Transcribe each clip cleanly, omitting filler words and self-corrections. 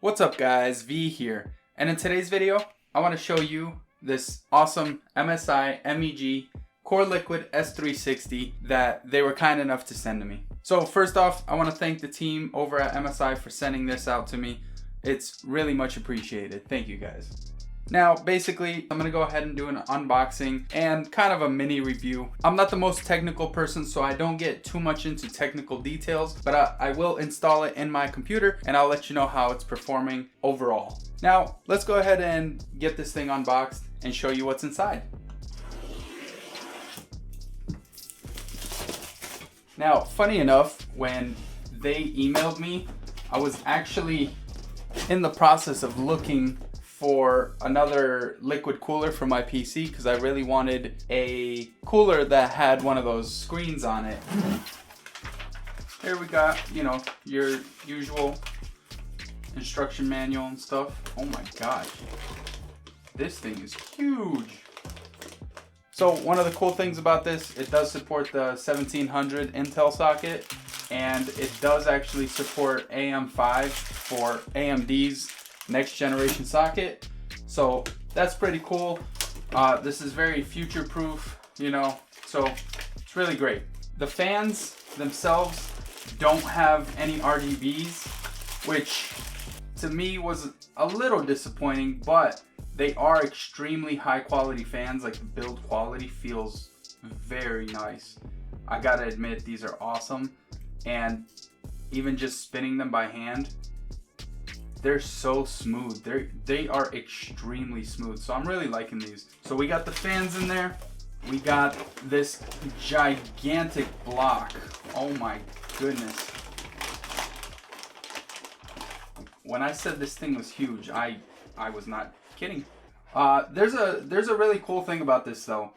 What's up guys, V here, and in today's video I want to show you this awesome MSi MEG CoreLiquid S360 that they were kind enough to send to me. So first off, I want to thank the team over at MSi for sending this out to me. It's really much appreciated. Thank you guys. Now, basically, I'm gonna go ahead and do an unboxing and kind of a mini review. I'm not the most technical person, so I don't get too much into technical details, but I will install it in my computer and I'll let you know how it's performing overall. Now, let's go ahead and get this thing unboxed and show you what's inside. Now, funny enough, when they emailed me, I was actually in the process of looking for another liquid cooler for my PC because I really wanted a cooler that had one of those screens on it. Here we got, you know, your usual instruction manual and stuff. Oh my gosh, this thing is huge. So one of the cool things about this, it does support the 1700 Intel socket, and it does actually support AM5 for AMD's next generation socket. So that's pretty cool. This is very future proof, you know, so it's really great. The fans themselves don't have any RGBs, which to me was a little disappointing, but they are extremely high quality fans. Like, the build quality feels very nice. I gotta admit, these are awesome, and even just spinning them by hand, they're so smooth. They are extremely smooth. So I'm really liking these. So we got the fans in there. We got this gigantic block. Oh my goodness. When I said this thing was huge, I was not kidding. There's a really cool thing about this though.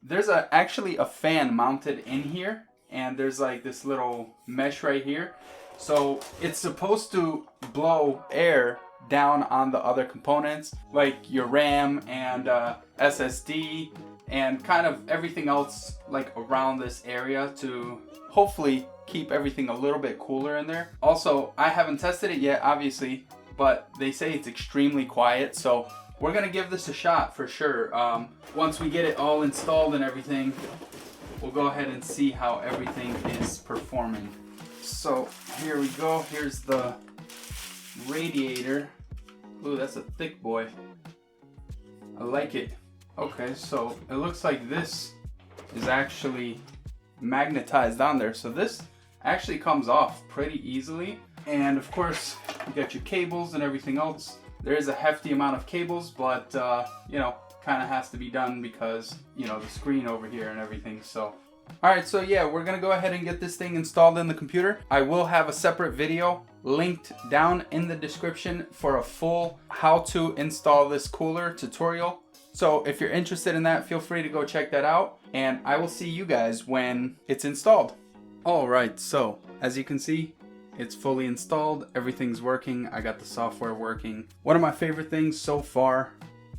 There's actually a fan mounted in here, and there's like this little mesh right here. So it's supposed to blow air down on the other components, like your RAM and SSD and kind of everything else like around this area, to hopefully keep everything a little bit cooler in there. Also, I haven't tested it yet, obviously, but they say it's extremely quiet, so we're gonna give this a shot for sure. Once we get it all installed and everything, we'll go ahead and see how everything is performing. So here we go. Here's the radiator. Ooh, that's a thick boy. I like it. Okay, so it looks like this is actually magnetized on there. So this actually comes off pretty easily. And of course, you got your cables and everything else. There is a hefty amount of cables, but you know, kind of has to be done because, you know, the screen over here and everything. So alright, so yeah, we're gonna go ahead and get this thing installed in the computer. I will have a separate video linked down in the description for a full how to install this cooler tutorial. So if you're interested in that, feel free to go check that out, and I will see you guys when it's installed. Alright, so as you can see, it's fully installed. Everything's working. I got the software working. One of my favorite things so far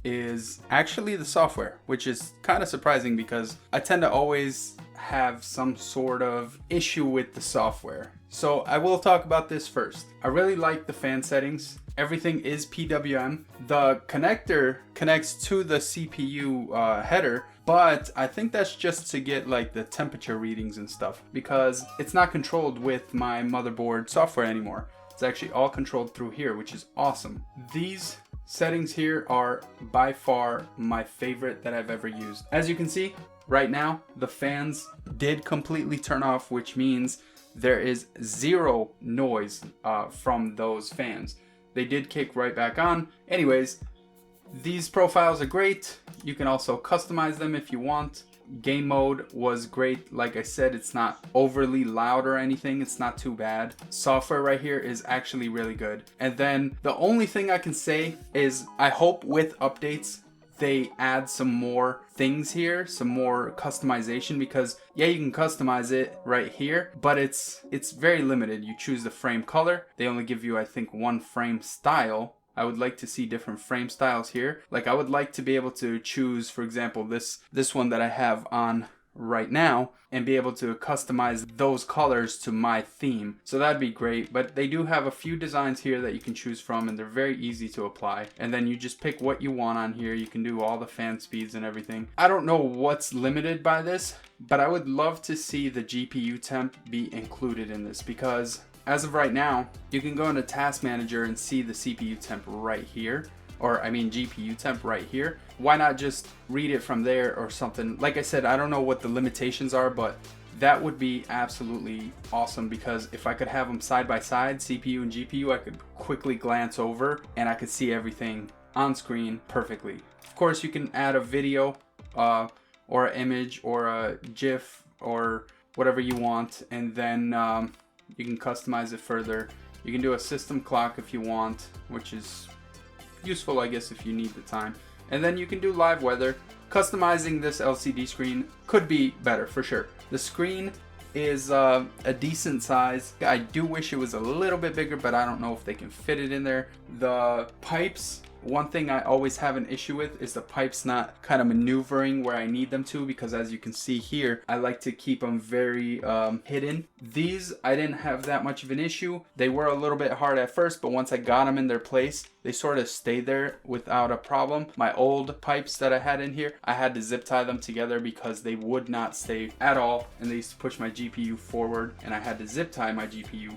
is actually the software, which is kind of surprising because I tend to always have some sort of issue with the software. So I will talk about this first. I really like the fan settings. Everything is PWM. The connector connects to the CPU header, but I think that's just to get like the temperature readings and stuff, because it's not controlled with my motherboard software anymore. It's actually all controlled through here, which is awesome. These settings here are by far my favorite that I've ever used. As you can see, right now, the fans did completely turn off, which means there is zero noise from those fans. They did kick right back on. Anyways, these profiles are great. You can also customize them if you want. Game mode was great. Like I said, it's not overly loud or anything. It's not too bad. Software right here is actually really good. And then the only thing I can say is I hope with updates they add some more things here, some more customization, because yeah, you can customize it right here, but it's very limited. You choose the frame color. They only give you, I think, one frame style. I would like to see different frame styles here. Like, I would like to be able to choose, for example, this one that I have on right now and be able to customize those colors to my theme. So that'd be great. But they do have a few designs here that you can choose from, and they're very easy to apply. And then you just pick what you want on here. You can do all the fan speeds and everything. I don't know what's limited by this, but I would love to see the GPU temp be included in this, because as of right now, you can go into Task Manager and see the CPU temp right here. Or I mean GPU temp right here. Why not just read it from there or something? Like I said, I don't know what the limitations are, but that would be absolutely awesome, because if I could have them side by side, CPU and GPU, I could quickly glance over and I could see everything on screen perfectly. Of course, you can add a video or an image or a GIF or whatever you want, and then you can customize it further. You can do a system clock if you want, which is useful, I guess, if you need the time. And then you can do live weather. Customizing this LCD screen could be better for sure. The screen is a decent size. I do wish it was a little bit bigger, but I don't know if they can fit it in there. The pipes, one thing I always have an issue with is the pipes not kind of maneuvering where I need them to, because as you can see here, I like to keep them very hidden. These, I didn't have that much of an issue. They were a little bit hard at first, but once I got them in their place, they sort of stayed there without a problem. My old pipes that I had in here, I had to zip tie them together because they would not stay at all, and they used to push my GPU forward, and I had to zip tie my GPU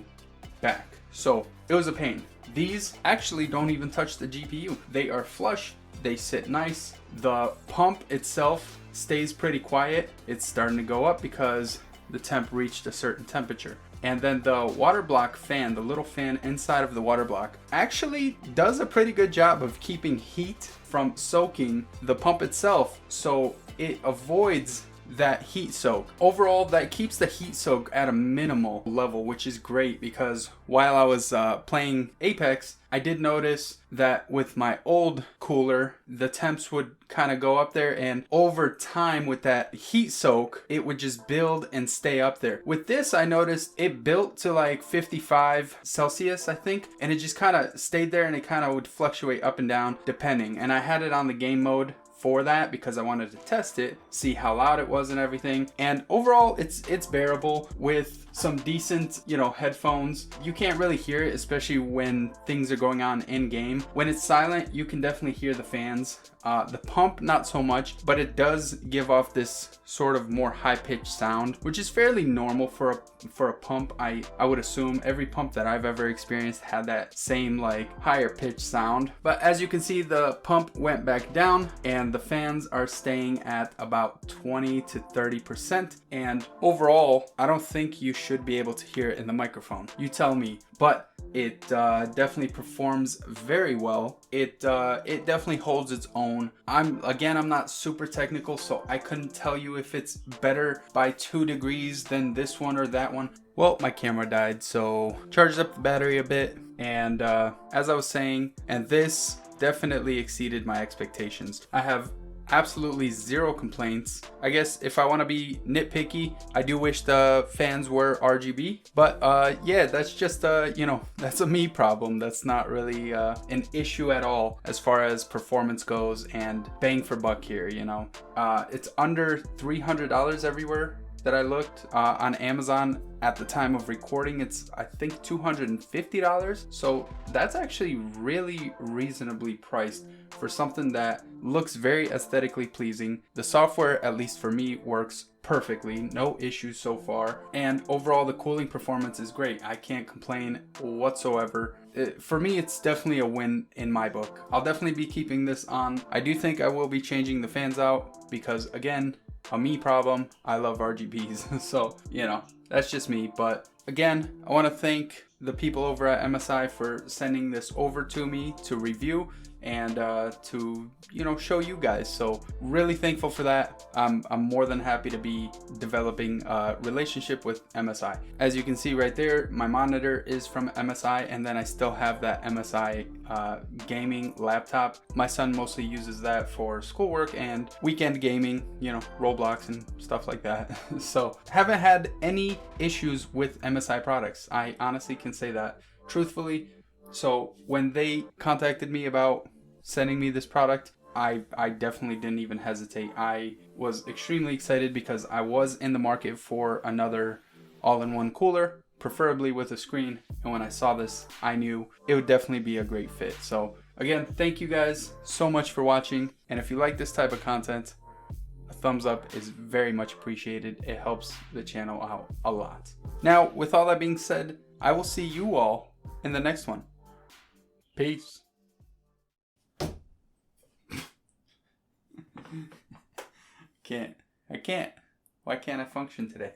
back. So it was a pain. These actually don't even touch the GPU. They are flush, they sit nice. The pump itself stays pretty quiet. It's starting to go up because the temp reached a certain temperature. And then the water block fan, the little fan inside of the water block, actually does a pretty good job of keeping heat from soaking the pump itself, so it avoids that heat soak. Overall, that keeps the heat soak at a minimal level, which is great, because while I was playing Apex, I did notice that with my old cooler, the temps would kind of go up there, and over time with that heat soak, it would just build and stay up there. With this, I noticed it built to like 55 Celsius, I think, and it just kind of stayed there, and it kind of would fluctuate up and down depending. And I had it on the game mode for that because I wanted to test it, see how loud it was and everything. And overall, it's bearable with some decent, headphones. You can't really hear it, especially when things are going on in game. When it's silent, you can definitely hear the fans. The pump, not so much, but it does give off this sort of more high-pitched sound, which is fairly normal for a pump. I would assume every pump that I've ever experienced had that same like higher pitched sound. But as you can see, the pump went back down and the fans are staying at about 20 to 30%. And overall, I don't think you should be able to hear it in the microphone. You tell me. But it definitely performs very well. It definitely holds its own. I'm not super technical, so I couldn't tell you if it's better by 2 degrees than this one or that one. Well, my camera died, so charged up the battery a bit. And as I was saying, and this definitely exceeded my expectations. I have absolutely zero complaints. I guess if I want to be nitpicky, I do wish the fans were RGB, but yeah, that's just that's a me problem. That's not really an issue at all as far as performance goes and bang for buck here. It's under $300 everywhere that I looked. On Amazon at the time of recording, it's I think $250, so that's actually really reasonably priced for something that looks very aesthetically pleasing. The software, at least for me, works perfectly, no issues so far, and overall the cooling performance is great. I can't complain whatsoever. For me, it's definitely a win in my book. I'll definitely be keeping this on. I do think I will be changing the fans out because, again, a me problem. I love RGBs, so that's just me. But again, I want to thank the people over at MSi for sending this over to me to review and to show you guys. So really thankful for that. I'm more than happy to be developing a relationship with MSi. As you can see right there, my monitor is from MSi, and then I still have that MSi gaming laptop. My son mostly uses that for schoolwork and weekend gaming, Roblox and stuff like that. So haven't had any issues with MSi products. I honestly can say that truthfully. So when they contacted me about sending me this product, I definitely didn't even hesitate. I was extremely excited because I was in the market for another all-in-one cooler, preferably with a screen. And when I saw this, I knew it would definitely be a great fit. So again, thank you guys so much for watching. And if you like this type of content, a thumbs up is very much appreciated. It helps the channel out a lot. Now, with all that being said, I will see you all in the next one. Peace. I can't. Why can't I function today?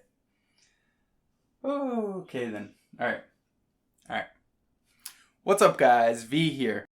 Okay then. All right. What's up, guys? V here.